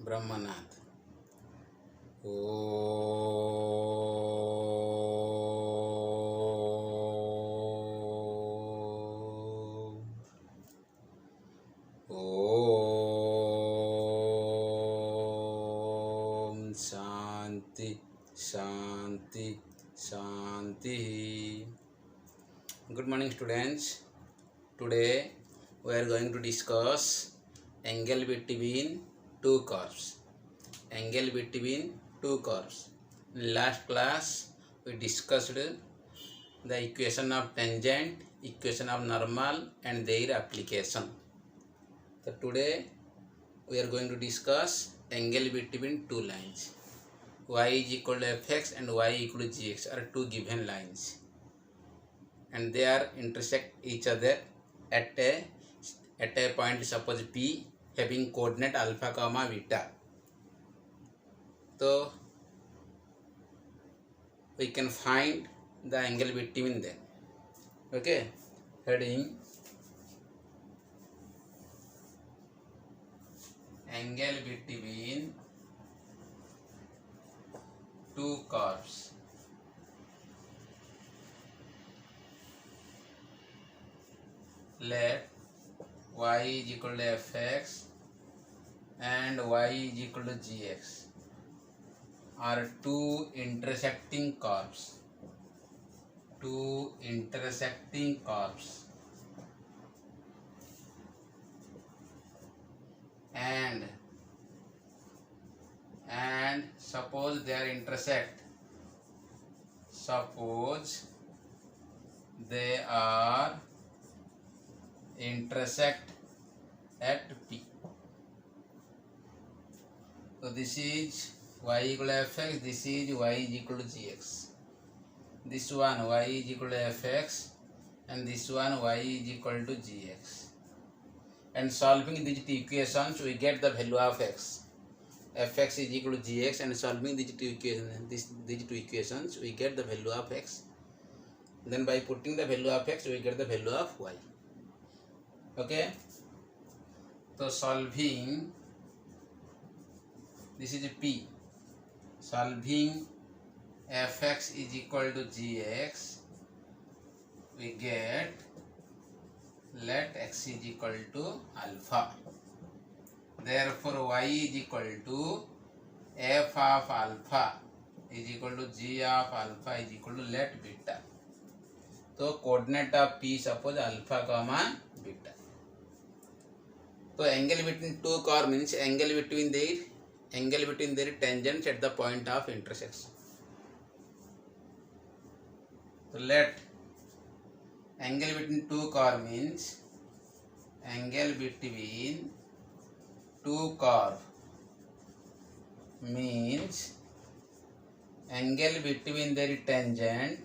Brahmanath. O Shanti Shanti Shanti. Good morning students. Today we are going to discuss angle between two curves. Angle between two curves. In last class we discussed the equation of tangent, equation of normal and their application. So today we are going to discuss angle between two lines. Y is equal to fx and y equal to gx are two given lines, and they are intersect each other at a point, suppose P, having coordinate alpha comma beta. So we can find the angle between them. Okay, heading angle between two curves. Let y is equal to fx and y is equal to gx are two intersecting curves. Two intersecting curves, and suppose they are intersect. Suppose they are intersect at P. So this is y equal to fx, this is y is equal to gx. This one y is equal to fx and this one y is equal to gx. And solving these two equations we get the value of x. Fx is equal to gx, and solving these two equations we get the value of x. Then by putting the value of x we get the value of y. Okay, so solving, this is P, solving fx is equal to gx, we get let x is equal to alpha. Therefore y is equal to f of alpha is equal to g of alpha is equal to let beta. So coordinate of P, suppose alpha comma beta. So angle between two curves means angle between their tangents at the point of intersection. So let angle between two curves means angle between two curves means angle between their tangent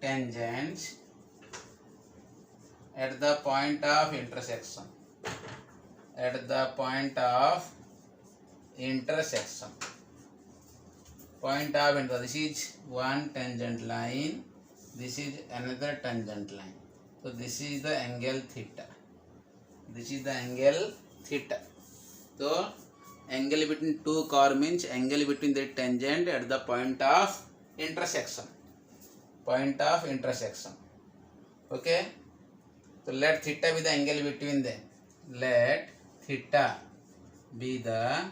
tangents at the point of intersection. At the point of intersection. Point of intersection. This is one tangent line. This is another tangent line. So this is the angle theta. This is the angle theta. So angle between two curves means angle between the tangent at the point of intersection. Point of intersection. Okay. So let theta be the angle between them. Let theta be the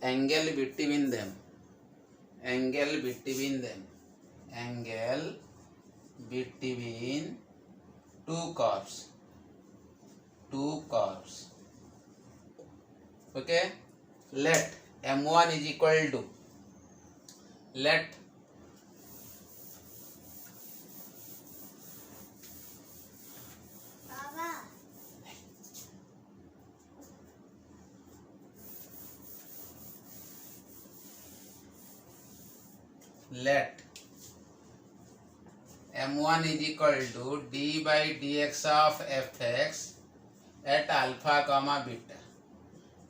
angle between them. Angle between them. Angle between two curves. Two curves. Okay. Let m1 is equal to, let m1 is equal to d by dx of fx at alpha comma beta,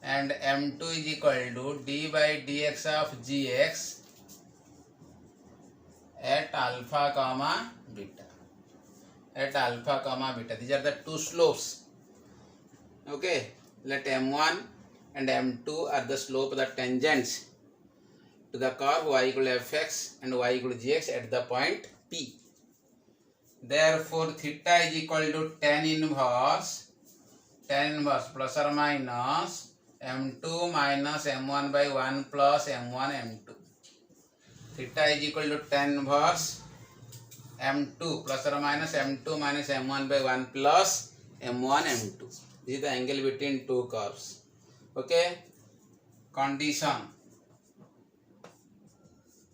and m2 is equal to d by dx of gx at alpha comma beta. At alpha comma beta, these are the two slopes. Okay, let m1 and m2 are the slope of the tangents to the curve y equal to fx and y equal to gx at the point P. Therefore, theta is equal to tan inverse plus or minus m2 minus m1 by 1 plus m1 m2. Theta is equal to tan inverse m2 plus or minus m2 minus m1 by 1 plus m1 m2. This is the angle between two curves. Okay. Condition: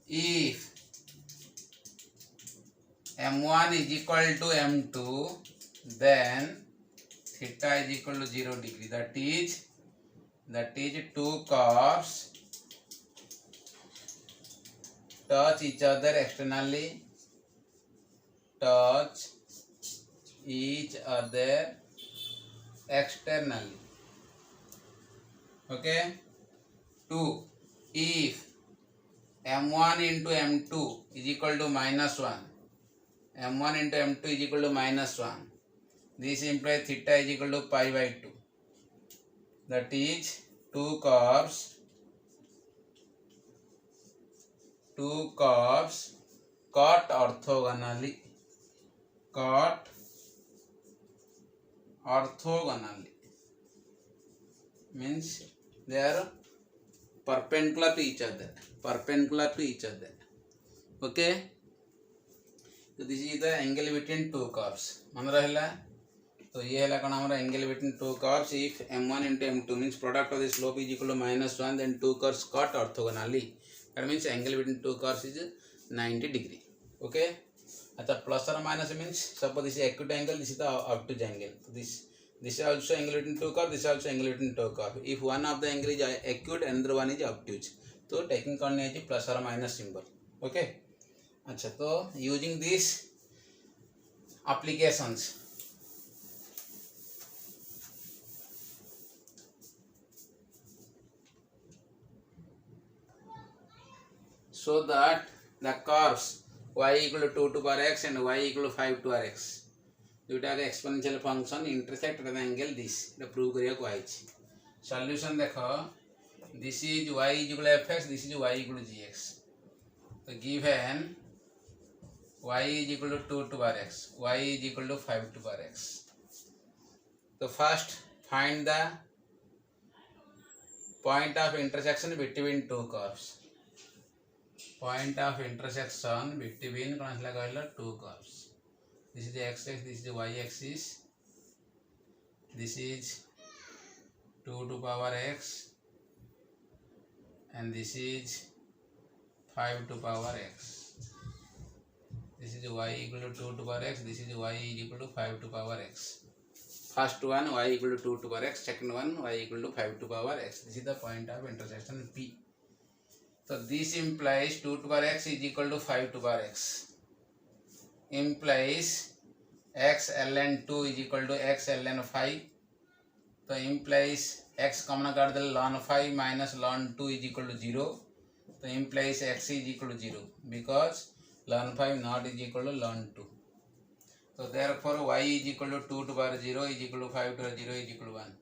if m1 is equal to m2, then theta is equal to 0 degree. That is two curves touch each other externally. Touch each other externally. Okay. 2. If m1 into m2 is equal to minus 1, m1 into m2 is equal to minus 1, this implies theta is equal to pi by 2. That is two curves cut orthogonally. Cut orthogonally means they are perpendicular to each other. Okay. So this is the angle between two curves. मन रहला तो ये है कौन हमारा angle between two curves. If m1 into m2 means product of the slope is equal to -1, then two curves cut orthogonally. That means angle between two curves is 90 degree. Okay. अच्छा plus or minus means suppose this is acute angle, this is the obtuse angle. So this is also angle between two curves, this is also angle between two curves. If one of the angle is acute, another one is obtuse, so taking कौन है plus or minus symbol. Okay. अच्छा तो using these applications, so that the curves y equal to 2 to power x and y equal to 5 to power x, दुटा का exponential function intersect at the angle this, the prove करिया को Aich. Solution देखो, this is y is equal to fx, this is y equal to gx. So given y is equal to 2 to power x, y is equal to 5 to power x. So first find the point of intersection between two curves. Point of intersection between two curves. This is the x-axis, this is the y-axis. This is 2 to power x and this is 5 to power x. This is y equal to 2 to power x, this is y is equal to 5 to power x. First one y equal to 2 to power x, second one y equal to 5 to power x. This is the point of intersection P. So this implies 2 to power x is equal to 5 to power x. Implies x ln 2 is equal to x ln 5. So implies x common card ln 5 minus ln 2 is equal to 0. So implies x is equal to 0 because ln 5 not is equal to ln 2. So therefore y is equal to 2 to power 0 is equal to 5 to power 0 is equal to 1.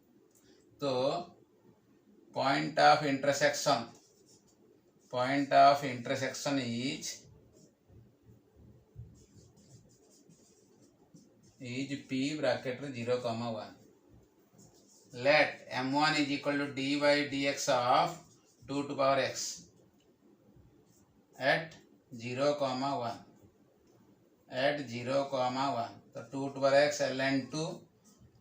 So point of intersection is P bracket 0, 1. Let m1 is equal to d by dx of 2 to power x at 0, 1. At 0, 1. So 2 to power x ln 2.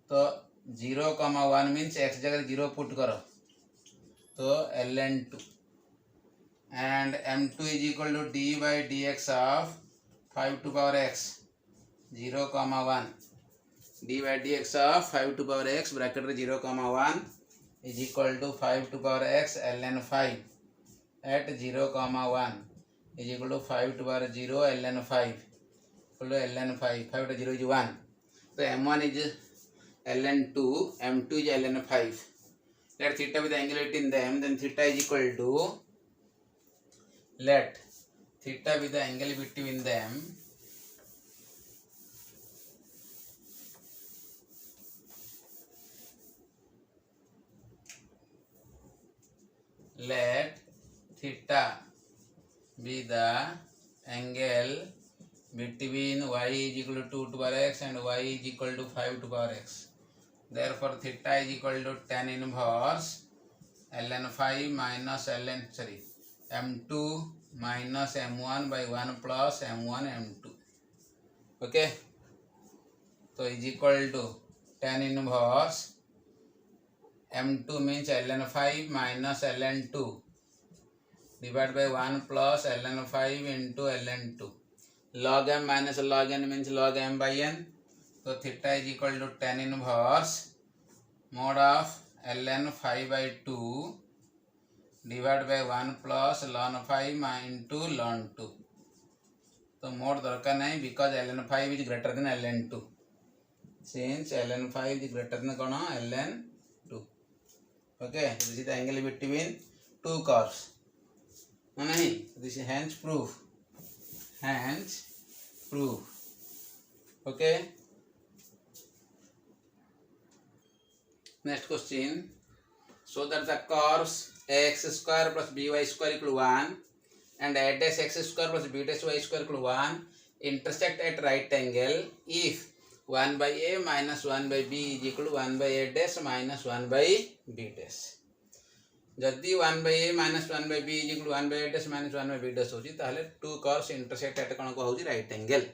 So 0, 1 means x जगह 0 put करो. So ln 2. And m2 is equal to d by dx of 5 to power x 0, 1. d by dx of 5 to power x bracket 0, 1 is equal to 5 to power x ln 5 at 0, 1 is equal to 5 to power 0 ln 5 equal to ln 5. 5 to 0 is 1. So m1 is ln 2, m2 is ln 5. Let theta be the angle between them, then theta is equal to, let theta be the angle between them, let theta be the angle between y is equal to 2 to power x and y is equal to 5 to power x. Therefore theta is equal to tan inverse ln 5 minus m2 minus m1 by 1 plus m1 m2. Okay, so is equal to tan inverse m2 means ln 5 minus ln 2 divided by 1 plus ln 5 into ln 2. Log m minus log n means log m by n. So theta is equal to tan inverse mod of ln 5 by 2 divided by 1 plus ln 5 into ln 2. So mod darkar nahi because ln 5 is greater than ln 2. Since ln 5 is greater than ln 2. Okay, this is the angle between two curves. Nahi, this is hence proof. Okay. Next question. So that the curves x square plus by square equal 1 and a dash x square plus b dash y square equal 1 intersect at right angle if 1 by a minus 1 by b is equal to 1 by a dash minus 1 by b dash. जदि 1 by a minus 1 by b is equal to 1 by a dash minus 1 by b dash होची ताहले two curves intersect at कौन को होची right angle.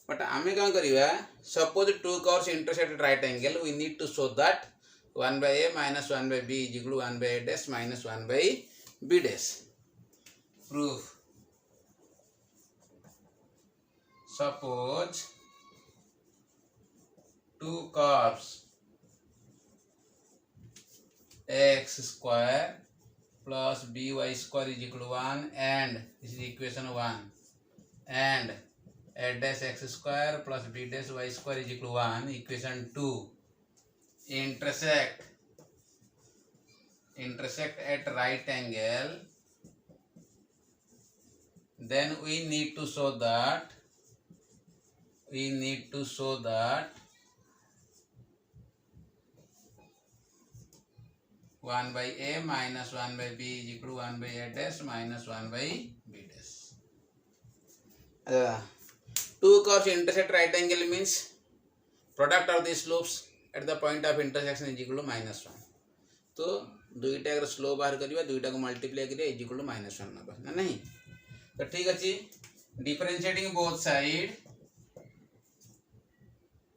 But आमे कौन करिवा suppose two curves intersect at right angle we need to show that 1 by a minus 1 by b is equal to 1 by a dash minus 1 by b dash. Proof. Suppose two curves x square plus by square is equal to 1 and this is equation 1 and a dash x square plus b dash y square is equal to 1 equation 2 intersect at right angle, then we need to show that 1 by a minus 1 by b is equal to 1 by a dash minus 1 by b dash. Two curves intersect right angle means product of these slopes at the point of intersection is equal to minus 1. तो दुईटा अगर slope बाहर करिवा दुईटा को multiply करिया is equal to -1 नबा ना नहीं. तो ठीक अछि differentiating both side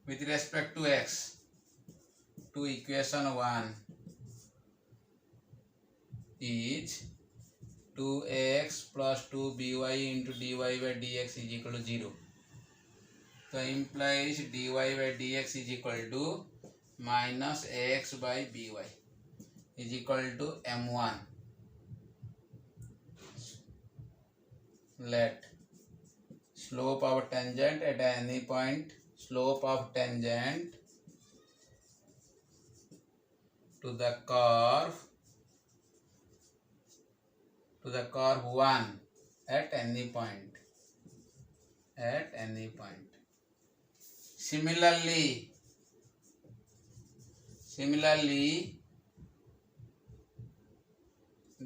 with respect to x to equation 1 is 2x plus 2by into dy by dx is equal to 0. So implies dy by dx is equal to minus x by by is equal to m1. Let slope of tangent at any point, slope of tangent to the curve 1 at any point. Similarly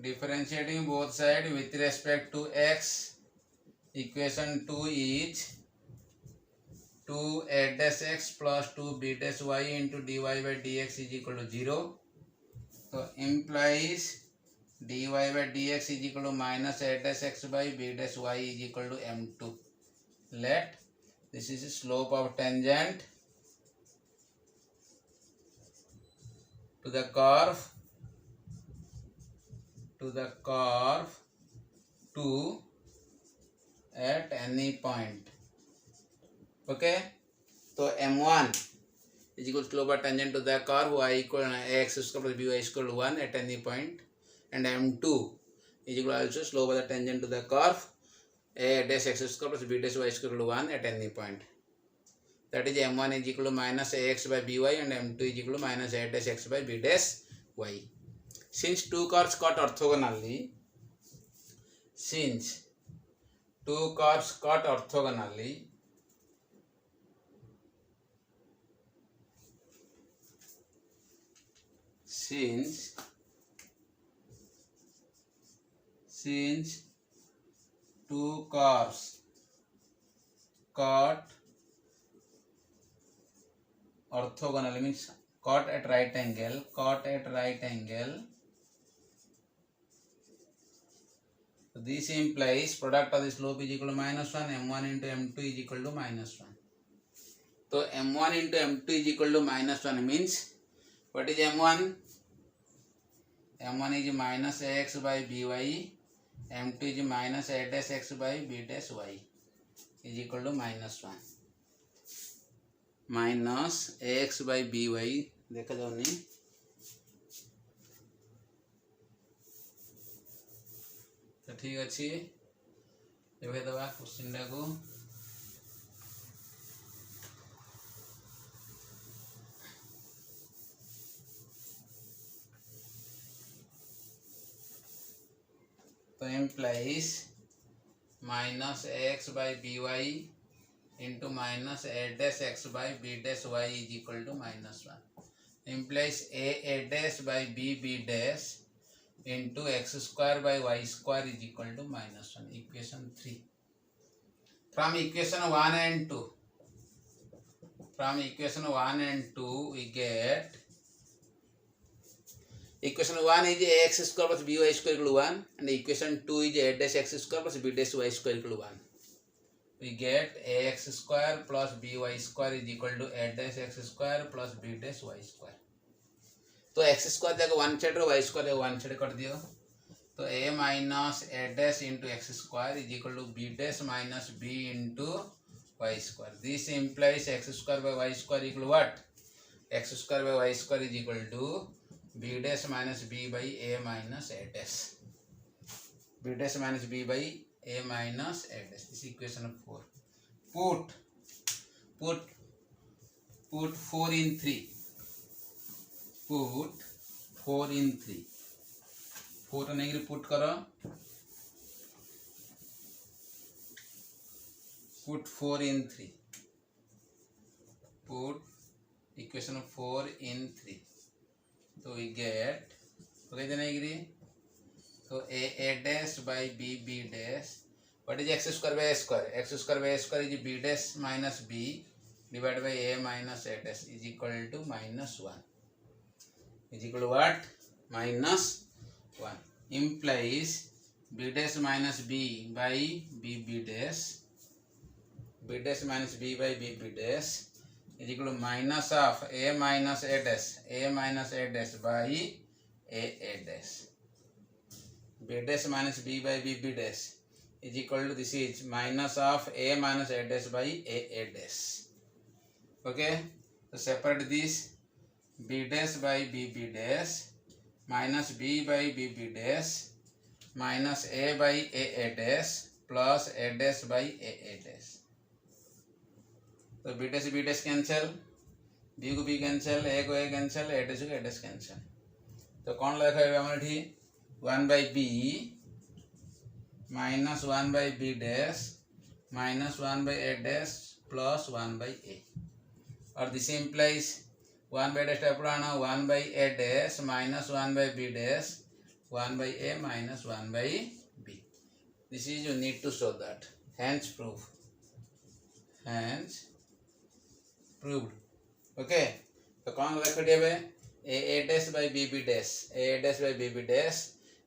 differentiating both sides with respect to x, equation 2 is 2a dash x plus 2b dash y into dy by dx is equal to 0. So implies dy by dx is equal to minus a dash x by b dash y is equal to m2. Let this is the slope of tangent to the curve 2 at any point. Okay, so m1 is equal to slope of tangent to the curve y equal x square plus by equal to 1 at any point, and m2 is equal also slope of the tangent to the curve a dash x square plus b dash y equal to 1 at any point. That is m1 is equal to minus ax by by and m2 is equal to minus a dash x by b dash y. Since two curves cut orthogonally, since two curves since two curves cut orthogonal means cut at right angle, so this implies product of the slope is equal to -1, m1 into m2 is equal to -1. So m1 into m2 is equal to -1 means what is m1? m1 is minus ax by by, m2 is minus a dash x by b dash y is equal to -1. Minus x by by देखा जाऊनी, तो ठीक अच्छी एवं दबा question को तो implies minus x by by into minus a dash x by b dash y is equal to -1 implies a dash by b dash into x square by y square is equal to -1. Equation 3. From equation 1 and 2, we get equation 1 is ax square plus by square equal to 1 and equation 2 is a dash x square plus b dash y square equal to 1. We get ax square plus by square is equal to a dash x square plus b dash y square. तो x square जगह one side और y square जगह one side कर दियो, तो a minus a dash into x square is equal to b dash minus b into y square. This implies x square by y square equal to what? X square by y square is equal to b dash minus b by a minus a dash. b dash minus b by a minus a dash. This is equation 4. Put 4 in 3. Put 4 in 3. 4 नहीं put करो. Put 4 in 3. Put equation 4 in 3. So we get okay then agree. So a dash by b dash. What is x square by a square? X square by a square is b dash minus b divided by a minus a dash is equal to -1. Is equal to what? -1. Implies b dash minus b by b dash. B dash minus b by b dash is equal to minus of a minus a dash. A minus a dash by a dash. B dash minus b by b dash is equal to this is minus of a minus a dash by a dash. Okay, so separate this b dash by b dash minus b by b dash minus a by a dash plus a dash by a dash. तो b dash cancel, b को b cancel, a को a cancel, a dash को a dash cancel. तो कौन लिखा है हमारे ठी 1 by b minus 1 by b dash minus 1 by a dash plus 1 by a. और this implies 1 by dash type आना 1 by a dash minus 1 by b dash 1 by a minus 1 by b. This is you need to show that. Hence proof. Hence proved. Okay. तो कौन लिखा है a dash by b dash, a dash by b dash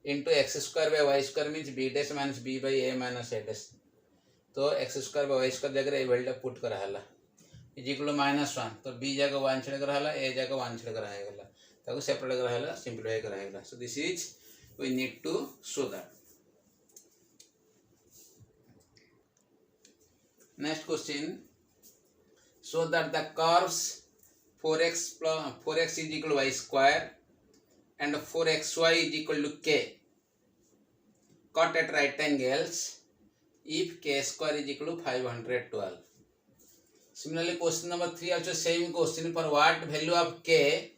into x square by y square means b dash minus b by a minus a dash. तो x square by y square जगह value put करा हला is equal to -1. तो b जगह 1 छेड़ करा हला, a जगह 1 छेड़ करा हला, ताको सेपरेट करा हला, सिंपलीफाई करा हला. So this is we need to show that. Next question. So that the curves 4x is equal to y square and 4xy is equal to k cut at right angles if k square is equal to 512. Similarly, question number 3 also same question. For what value of k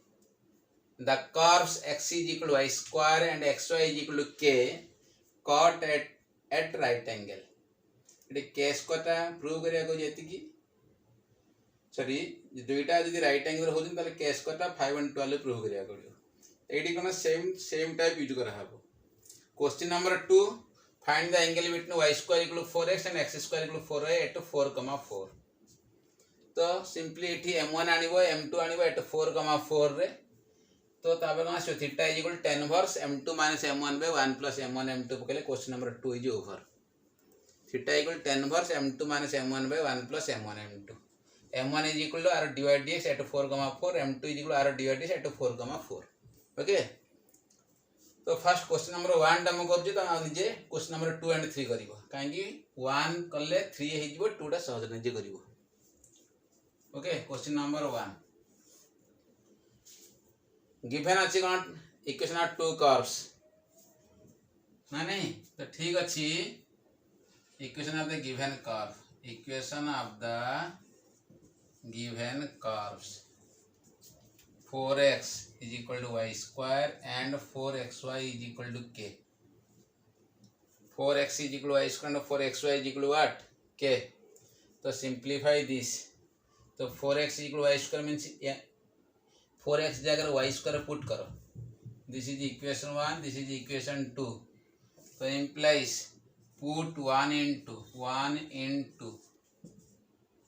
the curves x is equal to y square and xy is equal to k cut at right angle. ये k square टा prove करिया को जेती की sorry दुईटा यदि right angle होजन ताले k square टा 512 प्रूव करिया को एडी कोना सेम टाइप यूज करा हबो. Question number 2 find the angle between y square equal 4x and x square equal 4y at 4,4। तो सिंपली ये m1 आनिबो m2 आनिबो एट 4,4 रे। तो तापर कौन आसो थीटा इज इक्वल 10 वर्स m2 minus m1 by 1 plus m1 m2 पकेले question number 2 is over. Theta equal 10 वर्स m2 minus m1 by 1 plus m1 m2। m1 is equal to r divide dx at 4,4, m2 is equal r divide dx at 4,4। Okay. तो first question number 1 टा म करजे तो निजे question number 2 and 3 करिवो काहेकि 1 करले 3 हे जिवो 2 टा सहज निजे करिवो। ओके। क्वेश्चन नंबर 1 गिवन अच्छी कौन इक्वेशन ऑफ टू कर्व्स ना नहीं तो ठीक अच्छी equation of the given curve equation of the given curves 4x is equal to y square and 4xy is equal to k। 4x is equal to y square and 4xy is equal to what? k। तो simplify this। तो 4x is equal to y square means 4x जगह y square put करो। This is equation 1, this is equation 2। तो implies put 1 into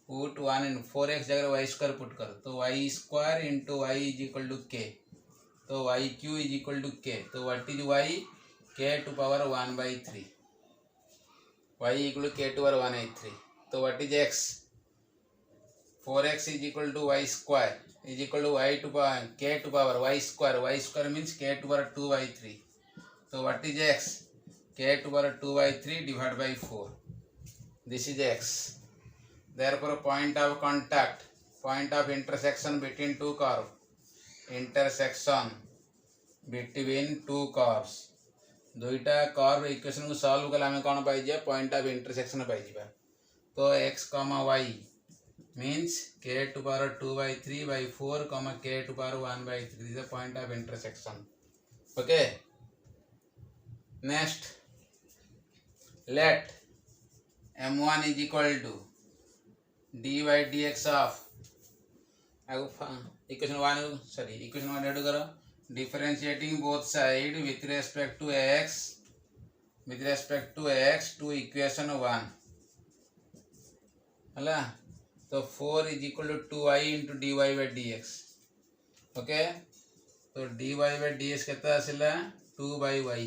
put 1 into 4x जगह y square put करो तो y square into y is equal to k। तो yq is equal to k। तो what is y? k to power 1 by 3। y equal to k to power 1 by 3। तो what is x? 4x is equal to y square is equal to y to power k to power y square। y square means k to power 2 by 3। so what is x? k to power 2 by 3 divided by 4। this is x। therefore point of contact, point of intersection between two curves, intersection between two curves। दुईटा curve equation को solve कले आम कौन पाइबा point of intersection पाइबा। तो x, y means k to power 2 by 3 by 4, k to power 1 by 3 is the point of intersection। okay। next let m1 is equal to dy dx of equation 1 sorry equation 1 add करो differentiating both side with respect to x to equation 1 हला। तो 4 is equal to 2y into dy by dx। Okay. तो dy by dx केते आसिला 2 by y।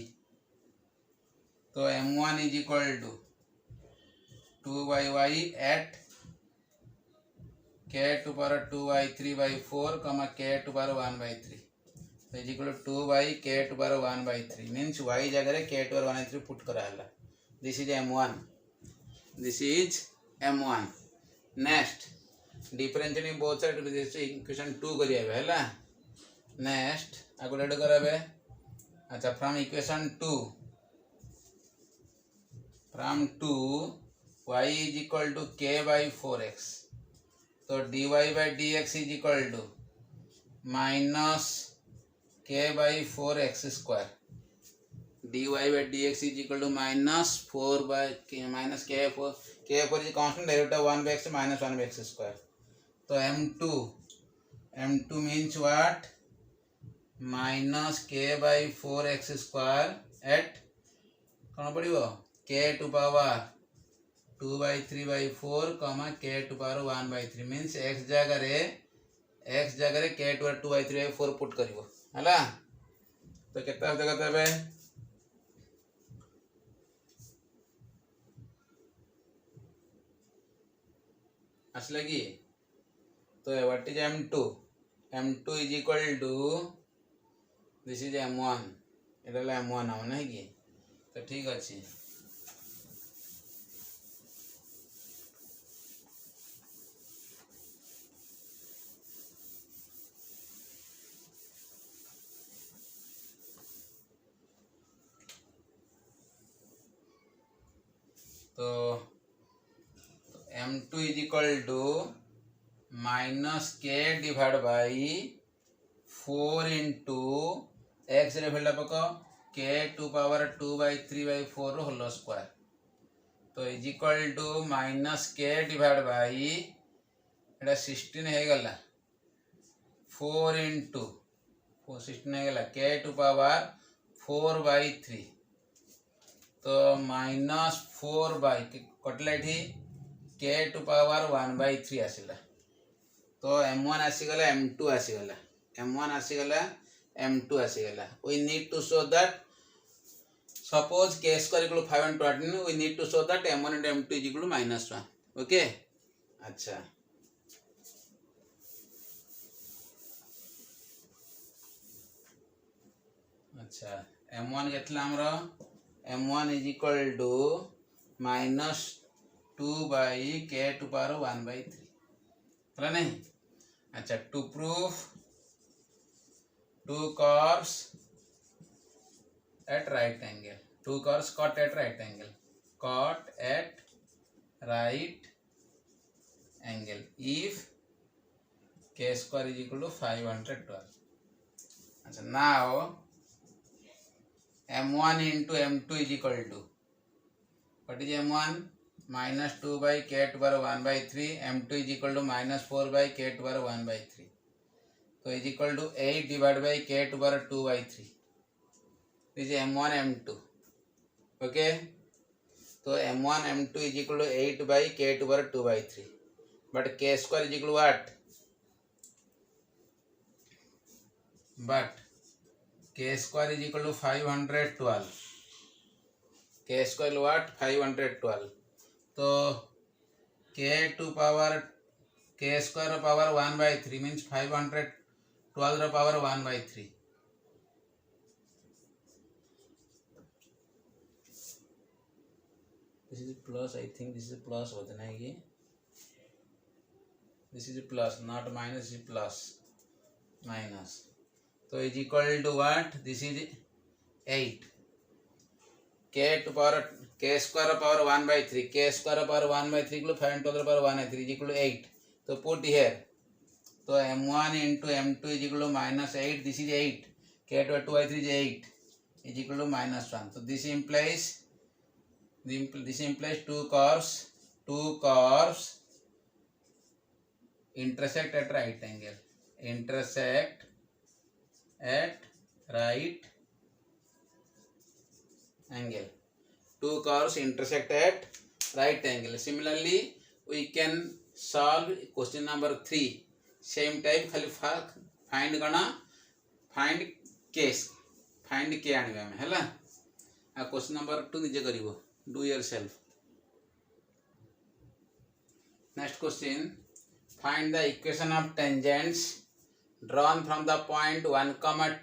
तो m1 is equal to 2 by y at k to power 2 by 3 by 4, k to power 1 by 3। तो is equal to 2 by k to power 1 by 3 means y जगह k to power 1 by 3 put करा हला। this is m1। this is m1। next differentiating both side this equation 2 करिया हला। Next आगो add कराबे। अच्छा from equation 2 y is equal to k by 4x। तो dy by dx is equal to minus k by 4x square। dy by dx is equal to minus 4 by minus k4 is constant derivative 1 by x minus 1 by x square। तो m2 means what? minus k by 4x square at कौन पड़िबो k to power 2 by 3 by 4, k to power 1 by 3 means x जगह रे k to power 2 by 3 by 4 put करिवो हला। तो केता जगह तबे असला की। तो what is m2 is equal to this is m1। Etah m1 हम नहीं की। तो ठीक अछि। तो m2 is equal to minus k divided by 4 into x रे भेला पको k to power 2 by 3 by 4 whole square. तो is equal to minus k divided by एटा 16 हे गला 4 into 16 हे गला k to power 4 by 3। तो -4 कटला ये के टू पावर 1/3 आसला तो m1 आसीगला m2 आसीगला m1 आसीगला m2 आसीगला we need to show that suppose k square equal 518 we need to show that m1 and m2 is equal to -1 okay अच्छा अच्छा m1 केतला हमरो m1 is equal to -2 k to power 1/3 है नहीं अच्छा to proof two curves at right angle two curves cut at right angle if k square is equal to 512 अच्छा now m1 into m2 is equal to what is m1 -2 k to power 1/3 m2 is equal to -4 k to power 1/3 so is equal to 8 divided by k to power 2/3 this is m1 m2 okay so m1 m2 is equal to 8 by k to power 2/3 but k square is equal to what but k square is equal to 512 k square is what 512 तो k to power k square power 1/3 means 512 power 1/3 this is plus I think this is plus होता है ये this is plus not minus is plus minus so is equal to what this is 8 k to power k square power 1/3 k square power 1/3 equal to 512 power 1/3 is equal to 8 so put here so m1 into m2 is equal to -8 this is 8 k to 2/3 is 8 is equal to -1 so this implies two curves intersect at right angle two curves intersect at right angle similarly we can solve question number 3 same type खाली find गणा find k आनिबे हम हैला आ question number 2 निजे करिवो do yourself next question find the equation of tangents drawn from the point 1,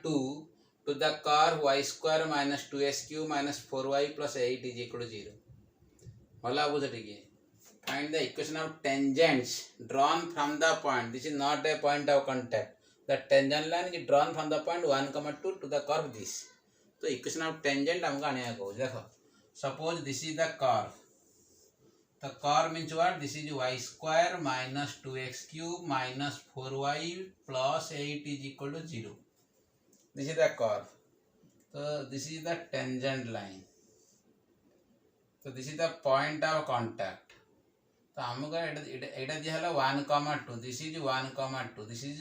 2 to the curve y square minus 2x cube minus 4y plus 8 is equal to 0. भला बुझ टिके find the equation of tangents drawn from the point this is not a point of contact the tangent line is drawn from the point 1, 2 to the curve this so equation of tangent हमका आने को देखो suppose this is the curve means what this is y square minus 2x cube minus 4y plus 8 is equal to 0 this is the curve so this is the tangent line so this is the point of contact so हमको एटा दिया हला 1, 2 this is 1, 2 this is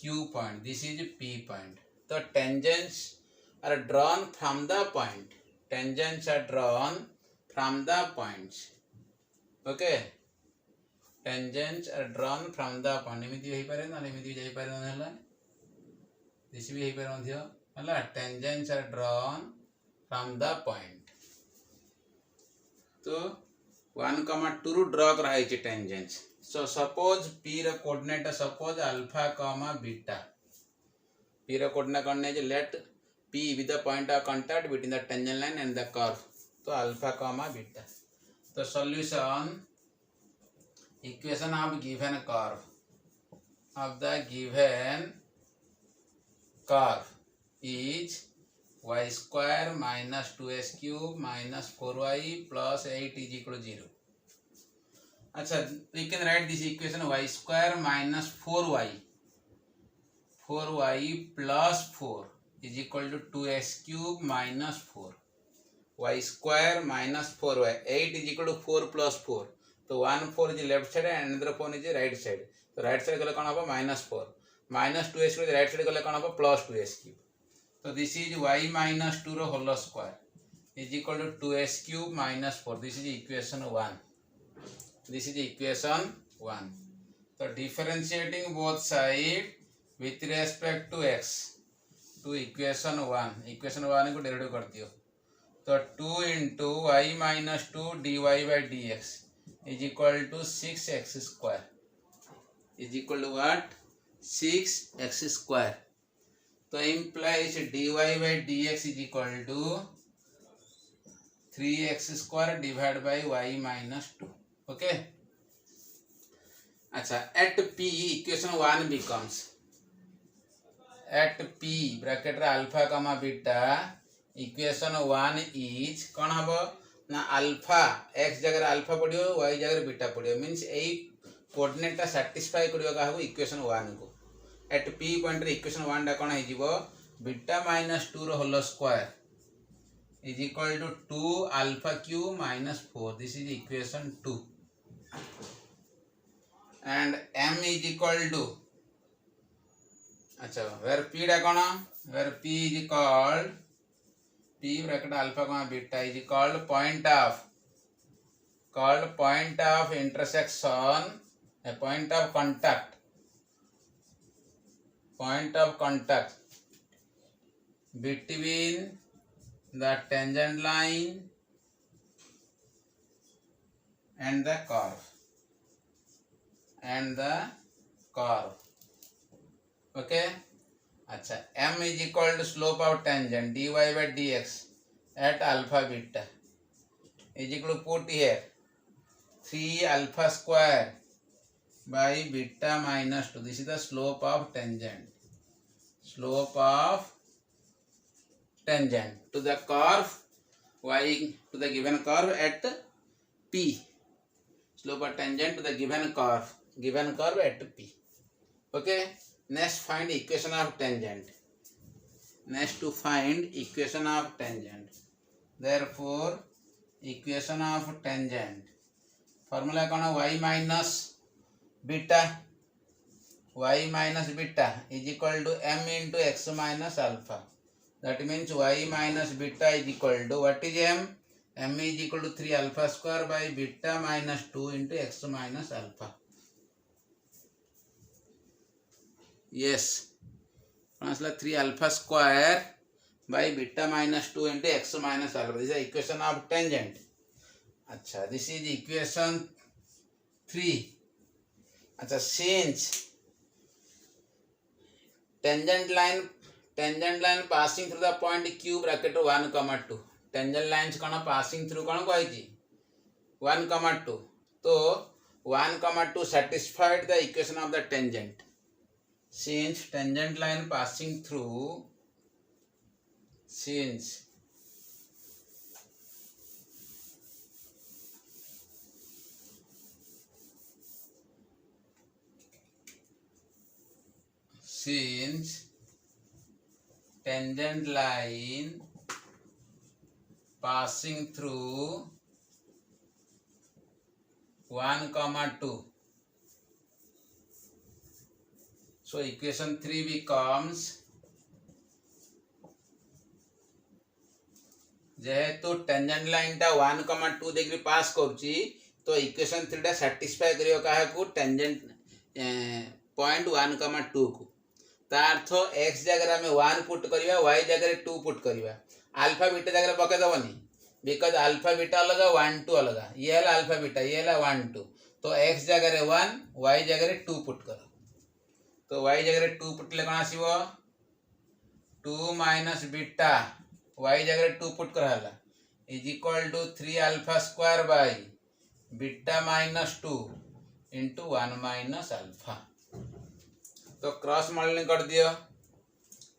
q point this is p point so tangents are drawn from the point tangents are drawn from the points okay tangents are drawn from the point एमिति होई पारे ना एमिति जाई पारे ना हला this भी होई पारे मध्य हला tangents are drawn from the point तो 1, 2 रू ड्रा करा है tangents so suppose p रा coordinate suppose alpha, beta p रा कोऑर्डिनेट करने जे let p be the point of contact between the tangent line and the curve so alpha, beta so solution equation of given curve of the given curve is y square minus 2x cube minus 4y plus 8 is equal to 0 अच्छा we can write this equation y square minus 4y plus 4 is equal to 2x cube minus 4 y square minus 4y 8 is equal to 4 plus 4 so 1 4 is the left side and another 4 is the right side so right side गले कौन होगा -4 minus 2x cube right side गले कौन होगा plus 2x cube so this is y minus 2 row whole square is equal to 2s cube minus 4. This is equation 1. This is equation 1. So differentiating both sides with respect to x to equation 1. Equation 1 को derivative कर दियो. तो 2 into y minus 2 dy by dx is equal to 6x square. Is equal to what? 6x square. तो implies dy by dx is equal to 3x square divided by y minus 2. Okay. अच्छा, at p equation 1 becomes at p bracket रे alpha comma beta equation 1 is कौन हबो ना alpha x जगह alpha पड़ियो y जगह beta पड़ियो means ए कोऑर्डिनेट टा सैटिस्फाई करियो काहू इक्वेशन 1 को एट p पॉइंट रे इक्वेशन 1 टा कोन हे जिवो बीटा माइनस 2 रो whole square is equal to 2 alpha cube minus 4. This is equation 2 and m is equal to अच्छा वेयर p डा कोन where p is called p bracket alpha comma beta is called point of intersection, a point of contact between the tangent line and the curve. Okay. अच्छा m is equal to slope of tangent dy by dx at alpha beta is equal to put here 3 alpha square by beta minus 2. This is the slope of tangent to the curve y to the given curve at p. Slope of tangent to the given curve at p. Okay. Next find equation of tangent. Therefore equation of tangent formula कौन y minus beta is equal to m into x minus alpha. That means y minus beta is equal to what is m? M is equal to 3 alpha square by beta minus 2 into x minus alpha. Yes, translate 3 alpha square by beta minus 2 into x minus alpha. This is the equation of tangent. अच्छा, this is equation 3. अच्छा, since tangent line passing through the point q bracket 1 comma 2. Tangent lines कौन passing through कौन को आई 1 comma 2. तो 1 comma 2 satisfied the equation of the tangent. Since tangent line passing through tangent line passing through 1 comma 2. So equation 3 becomes जेहेतु tangent line टा 1 कमा 2 degree पास करूची तो equation 3 टा सैटिस्फाई करियो काहे को टेंजेंट पॉइंट 1 कमा 2 को ता अर्थ x जगह में 1 पुट करिवा y जगह 2 पुट करिवा अल्फा बीटा जगह पके दबनी बिकॉज़ अल्फा बीटा अलग 1 2 अलग ये है अल्फा बीटा ये है 1 2 तो x जगह 1 y जगह 2 पुट करो तो y जगह 2 पुटले कौन आसीबो 2 माइनस बीटा y जगह 2 पुट कराला is equal to 3 alpha square by beta minus 2 into 1 minus alpha. तो क्रॉस मल्टीप्लाई कर दियो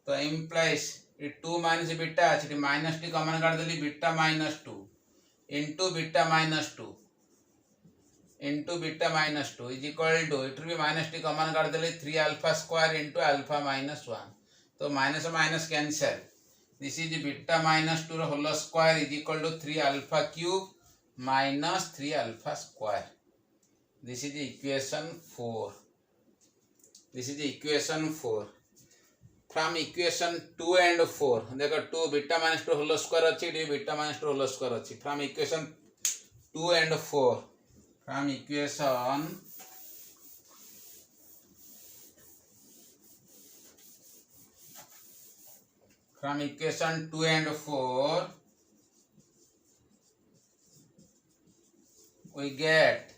तो इम्प्लाइज 2 माइनस बीटा अच्छी माइनस टी कॉमन कर देली beta minus 2 into beta minus 2 into beta minus 2 is equal to it भी minus t common कर देली 3 alpha square into alpha minus 1. तो minus minus cancel. This is beta minus 2 whole square is equal to 3 alpha cube minus 3 alpha square. This is equation 4. From equation 2 and 4 देखो 2 beta minus 2 whole square अच्छी beta minus 2 whole square अच्छी from equation 2 and 4 from equation from equation 2 and 4 we get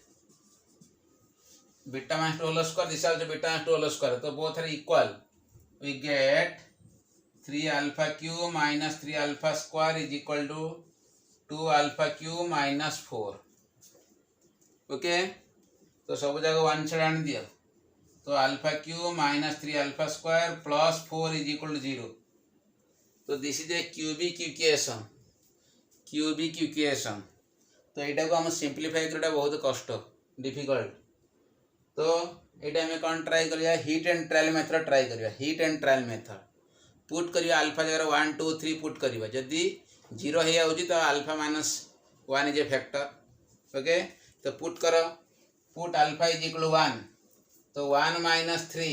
beta minus 2 whole square this is beta minus 2 whole square so both are equal we get 3 alpha cube minus 3 alpha square is equal to 2 alpha cube minus 4 okay तो सब जगह one side आन दिया तो alpha cube minus 3 alpha square plus 4 is equal to 0 तो this is a cubic equation तो यहाँ को हम सिंप्लीफाई करना बहुत कष्ट डिफिकल्ट तो ये आम कौन ट्राई करिया hit and trial method try करिया hit and trial method put करिया अल्फा जगह 1 2 3 पुट करिया जदि 0 हो जाउची तो alpha minus 1 is a factor okay तो पुट करो पुट अल्फा इज इक्वल 1 तो 1 minus 3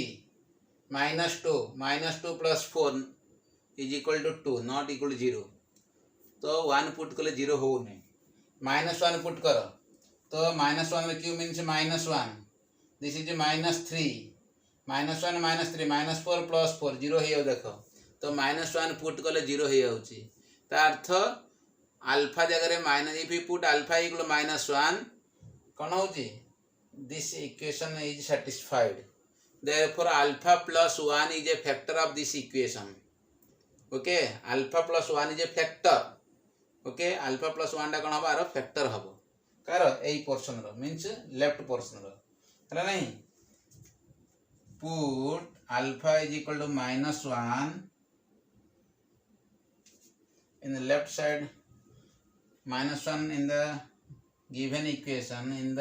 minus 2 plus 4 is equal to 2 not equal to 0 तो 1 पुट कले 0 हो नहीं माइनस 1 पुट करो तो minus 1 Q means minus 1 this is minus 3 minus 1 minus 3 minus 4 plus 4 0 हो देख तो माइनस 1 पुट कले 0 हो जाऊँगी ता अर्थ अल्फा जगह minus if you put alpha equal minus 1 कौन हो this equation is satisfied therefore alpha plus 1 is a factor of this equation okay alpha plus 1 is a factor okay alpha plus 1 टा कौन हम आरो फैक्टर हम कार ए पोर्शन रो मींस लेफ्ट पोर्शन रो है नहीं put alpha is equal to minus 1 in the left side minus 1 in the given equation in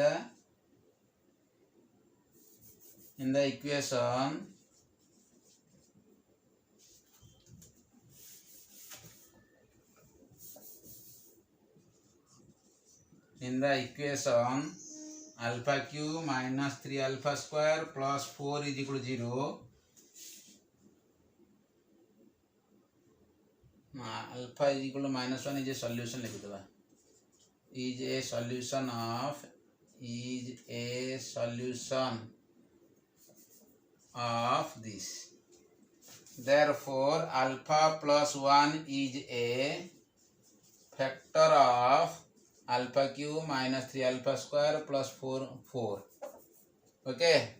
the equation alpha cube minus 3 alpha square plus 4 is equal to 0 alpha is equal to minus 1 is a solution लिख दबा is a solution of this therefore alpha plus 1 is a factor of alpha cube minus 3 alpha square plus 4 okay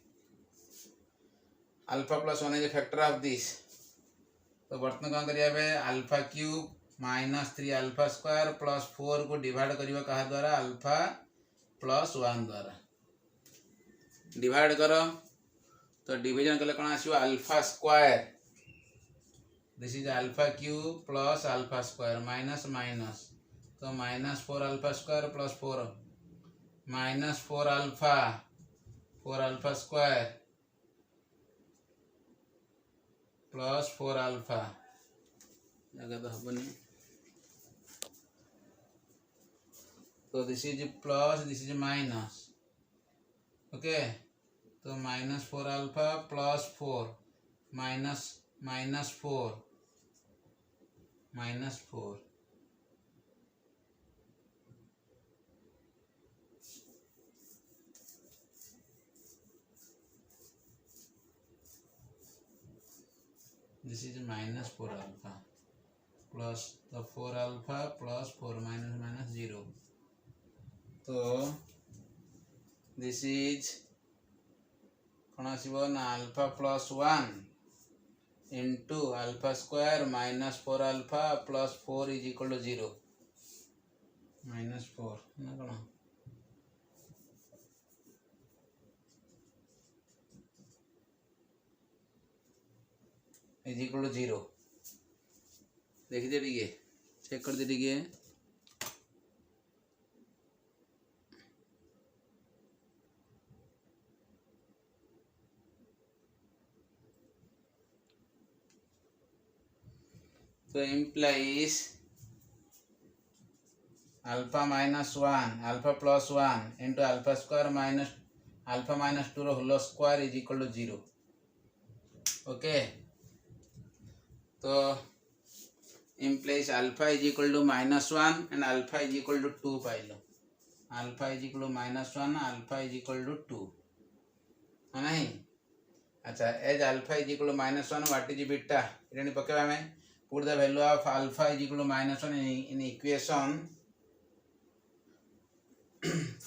alpha plus 1 is a factor of this तो बर्तमान कौन करिया alpha cube minus 3 alpha square plus 4 को divide करिया कहा द्वारा alpha plus 1 द्वारा divide करो तो डिवीजन कले कौन आसो alpha square this is alpha cube plus alpha square minus minus तो minus 4 alpha square plus 4 minus 4 alpha square plus 4 alpha जगह तो हबनी तो this is plus this is minus okay तो minus 4 alpha plus 4 minus 4 this is minus 4 alpha plus तो 4 alpha plus 4 minus 0 तो this is कौन आसो ना alpha plus 1 into alpha square minus 4 alpha plus 4 is equal to 0 minus 4 ना कौन is equal to 0 देखी दे टिके चेक कर दे टिके तो implies alpha minus 1 alpha plus 1 into alpha square minus alpha minus 2 whole square is equal to 0 okay तो implies alpha is equal to -1 and alpha is equal to 2 pilo. Alpha is equal to -1, alpha is equal to 2 है नहीं. अच्छा, as alpha is equal to -1, what is beta? इधर नहीं पक्के हमें. Put the value of alpha is equal to -1 in equation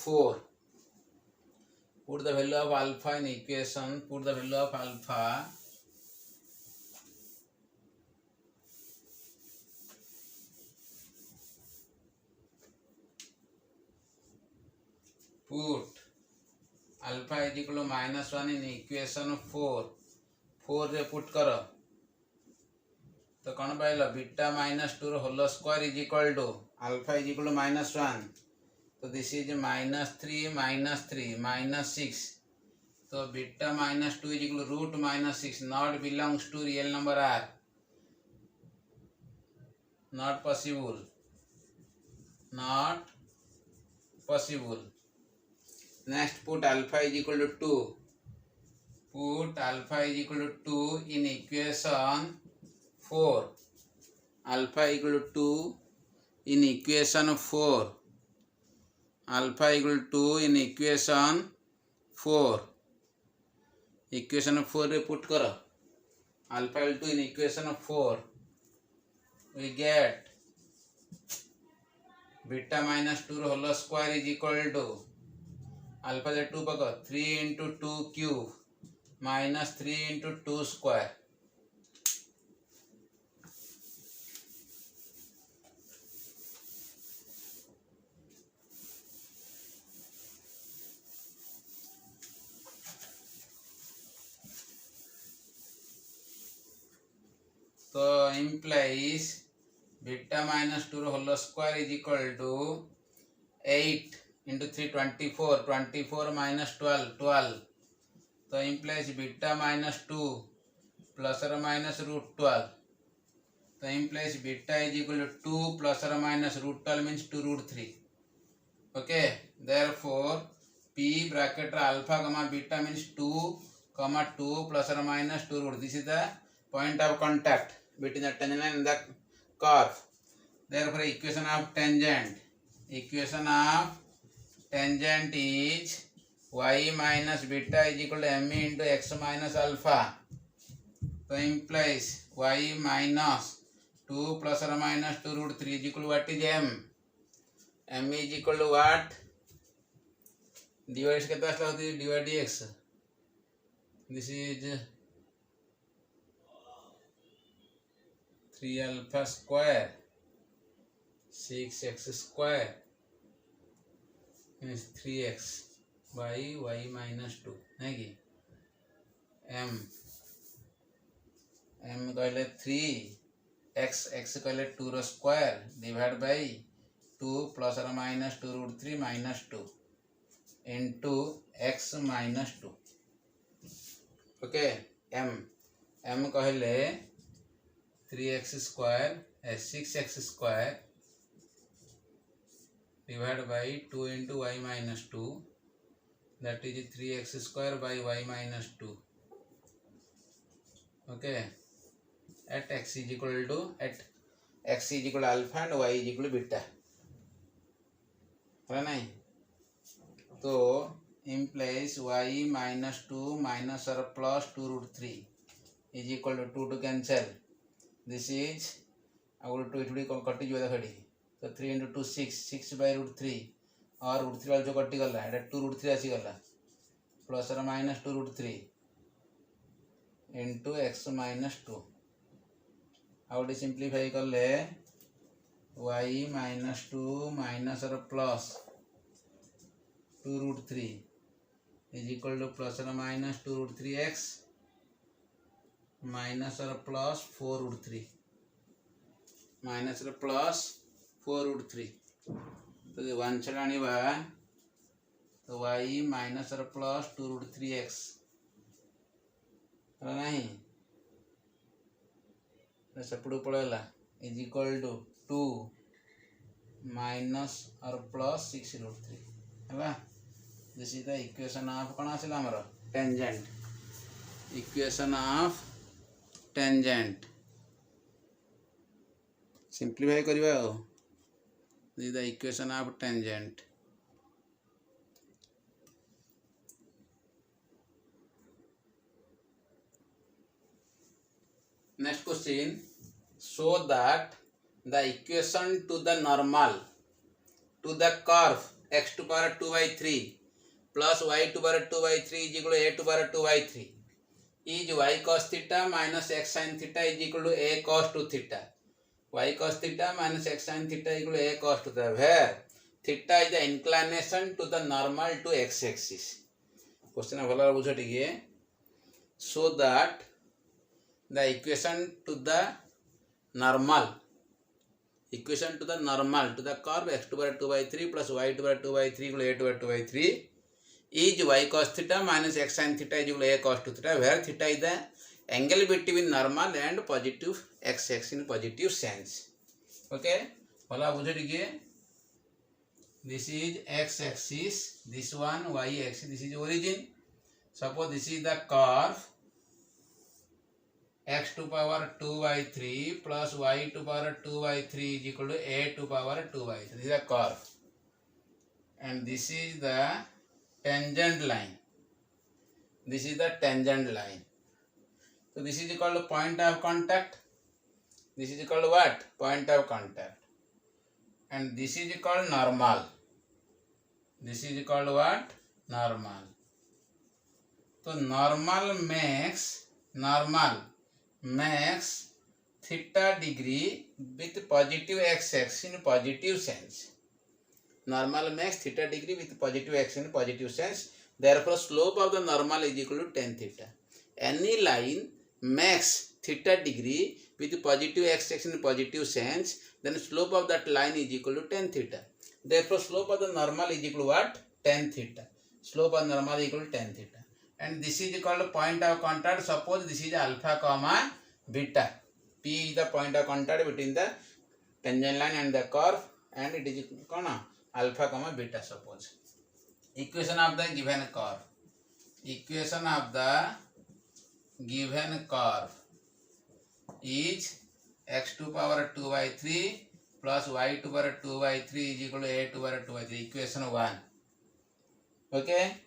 4. Put the value of alpha in equation. Put the value of alpha. Put alpha is equal to -1 in equation 4. 4 रे put करो तो कौन पाइल beta -2 whole square is equal to alpha is equal to -1. तो this is -3 -6. तो beta -2 is equal to √-6 not belongs to real number R. Not possible. Next, put alpha is equal to 2. Put alpha is equal to 2 in equation 4. Alpha equal to 2 in equation 4. Alpha equal to 2 in equation 4. Equation 4 रे put करो. Alpha equal to 2 in equation 4. We get beta -2 whole square is equal to alpha is 2 पको 3 into 2 cube minus 3 into 2 square. तो implies beta -2 whole square is equal to 8 into 3 24. 24 minus 12. तो implies beta -2 plus or minus √12. तो implies beta is equal to 2 plus or minus √12 means 2√3. Okay, therefore p bracket alpha comma beta means 2 plus or minus 2 this is the point of contact between the tangent and the curve. Therefore equation of tangent is y minus beta is equal to m into x minus alpha. So implies y minus 2 plus or minus 2√3 is equal to what is m? M is equal to what? Divide कितना असला होती है divide dx. This is 3 alpha square 6x square means 3x by y minus 2 नहीं कि m कहले 3 x कहले 2 रो square divide by 2 plus or minus 2√3 minus 2 into x minus 2. Okay, m कहले 3x square 6x square divided by 2 into y minus 2, that is 3x square by y minus 2. Okay, at x is equal to alpha and y is equal to beta है नहीं. तो implies y minus 2 minus or plus 2√3 is equal to 2 to cancel. This is I will 2 it will कटी जो देखड़ी. तो 3 into 2 6 by √3 और √3 वाला जो कटी गला है 2√3 आसी गला प्लस और minus 2√3 into x minus 2. Out simplify कर ले y minus 2 minus और plus 2√3 is equal to plus or minus 2√3x minus or plus 4√3 minus or plus 4√3. तो 1 छड़ानी बा तो y minus or plus 2√3x है नहीं तो सपड़ू पड़ेला is equal to 2 minus or plus 6√3 है. This is the equation of कौन आसिला हमारा tangent. Equation of tangent. Simplify करवा this the equation of tangent. Next question, show that the equation to the normal to the curve x to power 2 by 3 plus y to power 2 by 3 is equal to a to power 2 by 3 is y cos theta minus x sin theta is equal to a cos 2 theta. Y cos theta minus x sin theta is equal to a cos 2 theta, where theta is the inclination to the normal to x axis. Question भला बुझ टिके. So that the equation to the normal to the curve x to power 2 by 3 plus y to power 2 by 3 equal to a to power 2 by 3 is y cos theta minus x sin theta is equal to a cos 2 theta, where theta is the angle between normal and positive x axis in positive sense. Okay, भला बुझे टिके. This is x axis, this one y axis, this is origin. Suppose this is the curve x to power 2 by 3 plus y to power 2 by 3 is equal to a to power 2 by 3. This is a curve, and this is the tangent line. This is the tangent line. So this is called point of contact. This is called what? Point of contact. And this is called normal. This is called what? Normal. So normal makes theta degree with positive x-axis in positive sense. Normal makes theta degree with positive x in positive sense. Therefore, slope of the normal is equal to tan theta. Any line makes theta degree with positive x-axis in positive sense, then slope of that line is equal to tan theta. Therefore, slope of the normal is equal to what? Tan theta. Slope of normal is equal to tan theta. And this is called point of contact. Suppose this is alpha comma beta. P is the point of contact between the tangent line and the curve, and it is called alpha comma beta. Suppose equation of the given curve. Equation of the given curve is x to power 2 by 3 plus y to power 2 by 3 is equal to a to power 2 by 3. Equation 1. Okay.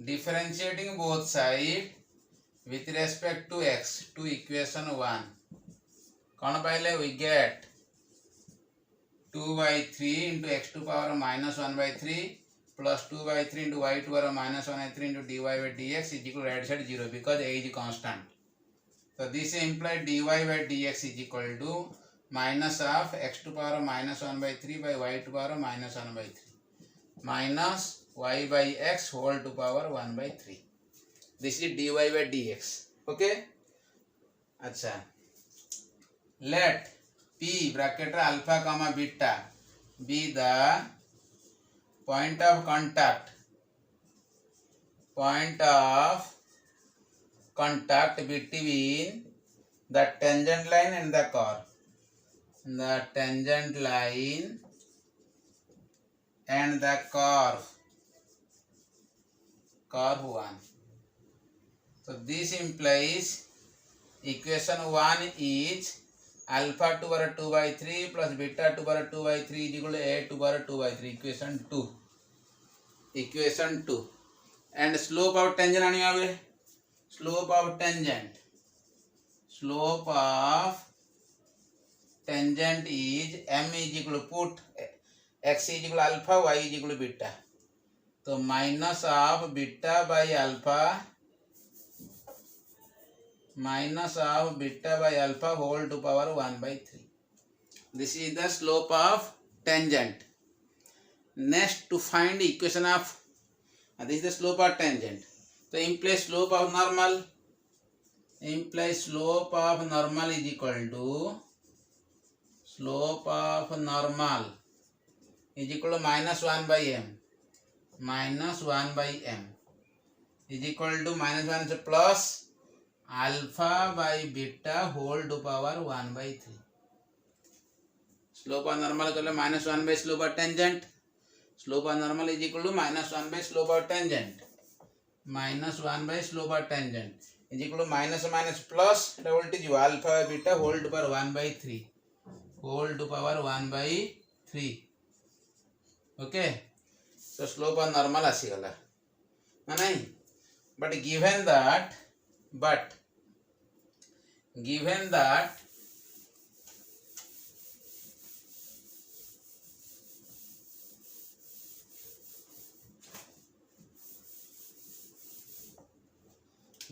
Differentiating both sides with respect to x to equation 1. कौन पाइले? We get 2 by 3 into x to power minus 1 by 3 plus 2 by 3 into y to power minus 1 by 3 into dy by dx is equal to right side 0 because a is constant. So this implies dy by dx is equal to minus of x to power minus 1 by 3 by y to power minus 1 by 3 minus y by x whole to power 1 by 3. This is dy by dx. Okay. अच्छा. Let p bracket alpha comma beta be the point of contact between the tangent line and the curve. The tangent line and the curve 1. So this implies equation 1 is alpha to power 2 by 3 plus beta to power 2 by 3 is equal to a to power 2 by 3. Equation 2. And slope of tangent आने slope of tangent is m is equal to put x is equal to alpha, y is equal to beta. So minus of beta by alpha whole to power 1 by 3. This is the slope of tangent. Next, to find equation of this is the slope of tangent. So implies slope of normal. Slope of normal is equal to minus 1 by m. Minus 1 by m is equal to minus 1 plus alpha by beta whole to power 1 by 3. Slope of normal is minus 1 by slope of tangent. Slope of normal is equal to minus 1 by slope of tangent. Minus 1 by slope of tangent is equal to minus plus, it is alpha by beta whole to power 1 by 3. Whole to power 1/3. Okay तो slope of normal आसीगला ना नहीं. But given that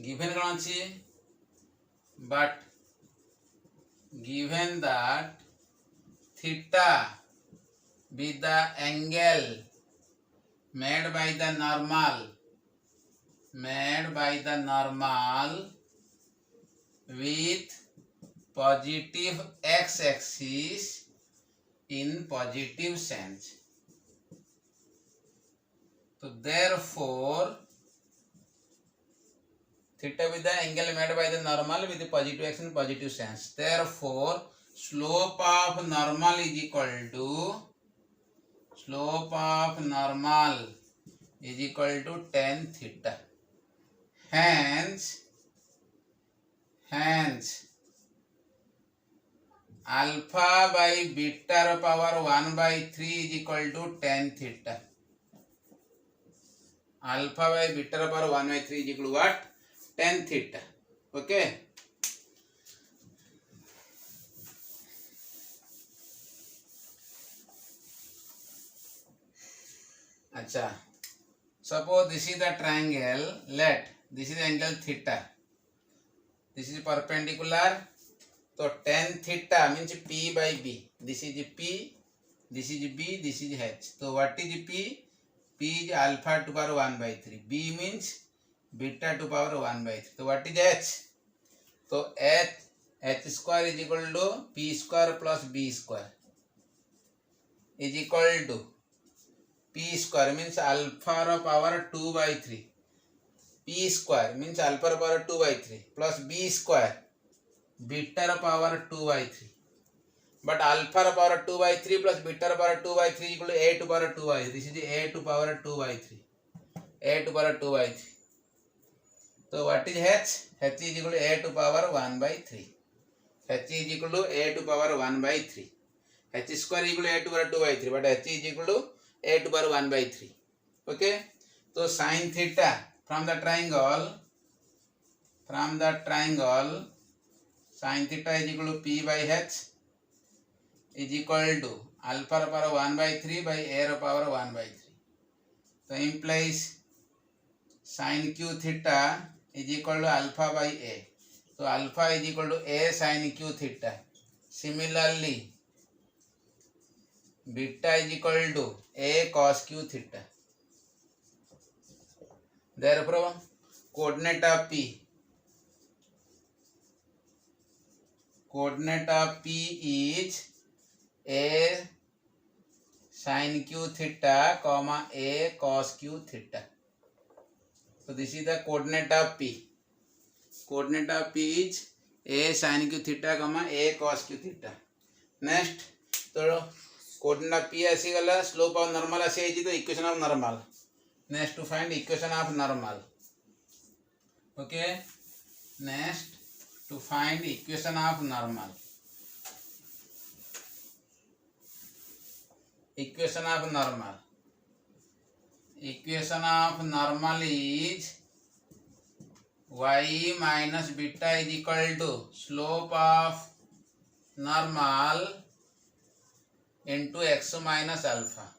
given कौन अच्छी but given that theta with the angle made by the normal with positive x-axis in positive sense. So therefore theta with the angle made by the normal with the positive x in positive sense. Therefore slope of normal is equal to tan theta. Hence alpha by beta power 1/3 is equal to tan theta. Alpha by beta power 1/3 is equal to what? Tan theta. Okay. अच्छा, suppose this is the triangle. Let this is the angle theta. This is perpendicular. So tan theta means P by B. This is P, this is B, this is H. So what is P? P is alpha to power 1/3. B means beta to power 1/3. So what is H? So H square is equal to P square plus B square is equal to P square means alpha power 2/3. P square means alpha power 2/3 plus B square beta power 2/3. But alpha power 2/3 plus beta power 2/3 equal to A to power 2/3. This is A to power 2/3. A to power 2/3. So what is H? H is equal to A to power 1/3. H is equal to A to power 1/3. H square equal to A to power 2/3. But H is equal to A to power 1/3. Okay. So sin theta from the triangle sin theta is equal to P by H is equal to alpha power 1/3 by A power 1/3. So implies sin q theta is equal to alpha by A. So alpha is equal to A sin q theta. Similarly beta is equal to A cos q theta. Therefore coordinate of P is A sin q theta comma A cos q theta. So this is the coordinate of P. Coordinate of P is A sin q theta comma A cos q theta. Next तो coordinate of P आसीगला slope of normal आसी तो equation of normal. Next to find equation of normal. Okay. Next to find equation of normal. Equation of normal is y minus beta is equal to slope of normal into x minus alpha.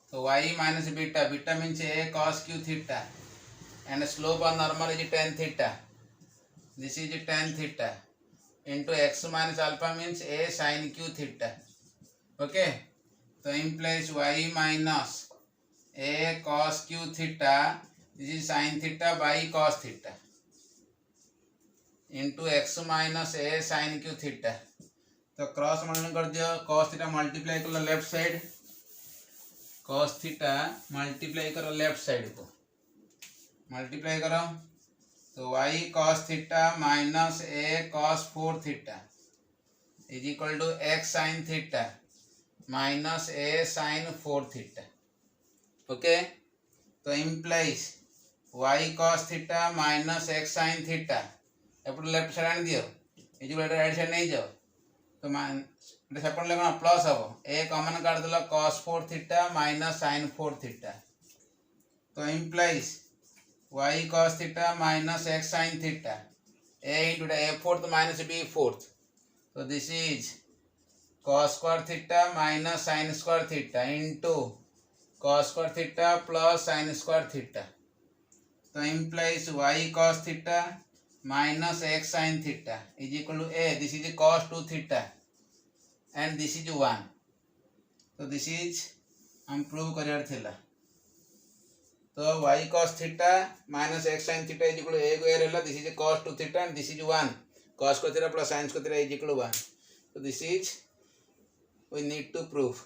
So y minus beta means A cos q theta and slope of normal is tan theta. This is tan theta into x minus alpha means A sin q theta. Okay. So implies y minus A cos q theta, this is sin theta by cos theta into x minus A sin q theta. तो cross multiply कर दियो, cos theta multiply कर लो left side, cos theta multiply करो left side को multiply करो तो y cos theta minus A cos 4 theta is equal to x sin theta minus A sin 4 theta. Okay तो implies y cos theta minus x sin theta एपटे left side आनी दियो is right side नहीं जाओ तो सेपटे कौन plus हम ए कमन काटदेल cos 4 theta minus sin 4 theta तो implies y cos theta minus x sin theta a into a fourth minus b fourth so this is cos square theta minus sin square theta into cos square theta plus sin square theta so implies y cos theta minus x sin theta is equal to a this is cos 2 theta and this is 1 so this is हम prove career थिला तो y cos theta minus x sin theta is equal to a square है this is cos 2 theta and this is 1 cos square theta plus sin square theta is equal to 1 so this is we need to prove